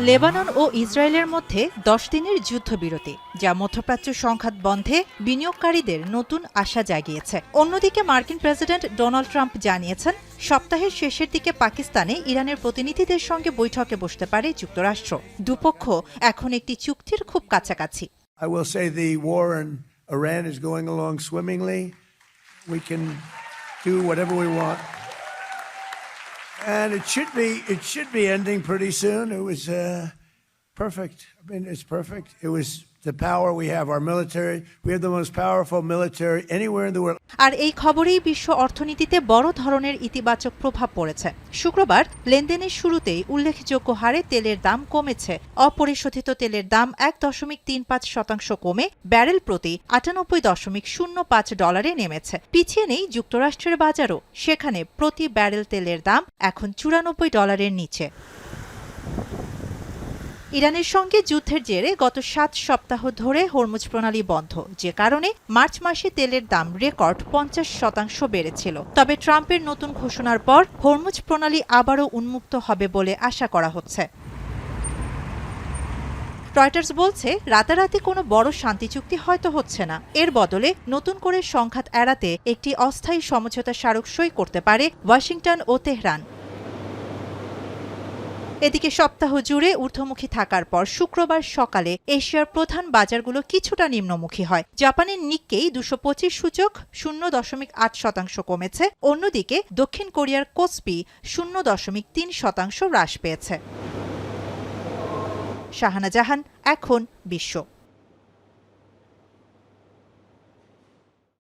Lebanon ও ইসরায়েলের মধ্যে 10 দিনের যুদ্ধবিরতি, যা মধ্যপ্রাচ্য সংঘাত বন্ধে বিনিয়োগকারীদের নতুন আশা জাগিয়েছে। অন্যদিকে মার্কিন প্রেসিডেন্ট ডোনাল্ড ট্রাম্প জানিয়েছেন, সপ্তাহের শেষের দিকে পাকিস্তানে ইরানের প্রতিনিধিদের সঙ্গে বৈঠকে বসতে পারে যুক্তরাষ্ট্র। দুপক্ষ এখন একটি চুক্তির খুব কাছাকাছি। I will say the war in Iran is going along swimmingly. We can do whatever we want. And it should be ending pretty soon. It was perfect. I mean, it's perfect. It was the power we have, our military. We have the most powerful military anywhere in the world. আর এই খবরেই বিশ্ব অর্থনীতিতে বড় ধরনের ইতিবাচক প্রভাব পড়েছে। শুক্রবার লেনদেনের শুরুতেই উল্লেখযোগ্য হারে তেলের দাম কমেছে। অপরিশোধিত তেলের দাম 1.35% কমে ব্যারেল প্রতি $98.05 নেমেছে। পিছিয়ে নেই যুক্তরাষ্ট্রের বাজারও, সেখানে প্রতি ব্যারেল তেলের দাম এখন $94 নিচে। ইরানের সঙ্গে যুদ্ধের জেরে গত 7 সপ্তাহ ধরে হরমুজ প্রণালী বন্ধ, যে কারণে মার্চ মাসে তেলের দাম রেকর্ড 50% বেড়েছিল। তবে ট্রাম্পের নতুন ঘোষণার পর হরমুজ প্রণালী আবারও উন্মুক্ত হবে বলে আশা করা হচ্ছে। রয়টার্স বলছে, রাতারাতি কোনো বড় শান্তি চুক্তি হয়তো হচ্ছে না। এর বদলে নতুন করে সংঘাত এড়াতে একটি অস্থায়ী সমঝোতা স্মারক সই করতে পারে ওয়াশিংটন ও তেহরান। এদিকে সপ্তাহ জুড়ে ঊর্ধ্বমুখী থাকার পর শুক্রবার সকালে এশিয়ার প্রধান বাজারগুলো কিছুটা নিম্নমুখী হয়। জাপানের নিক্কেই 225 সূচক 0.8% কমেছে। অন্যদিকে দক্ষিণ কোরিয়ার কোসপি 0.3% হ্রাস পেয়েছে। শাহানা জাহান, এখন বিশ্ব।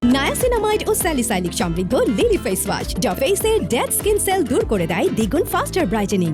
নায়াসিনামাইড ও স্যালিসাইলিক সমৃদ্ধ লিলি ফেস ওয়াশ, যা ফেসের ডেড স্কিন সেল দূর করে দেয় দ্বিগুণ ফাস্টার ব্রাইটেনিং।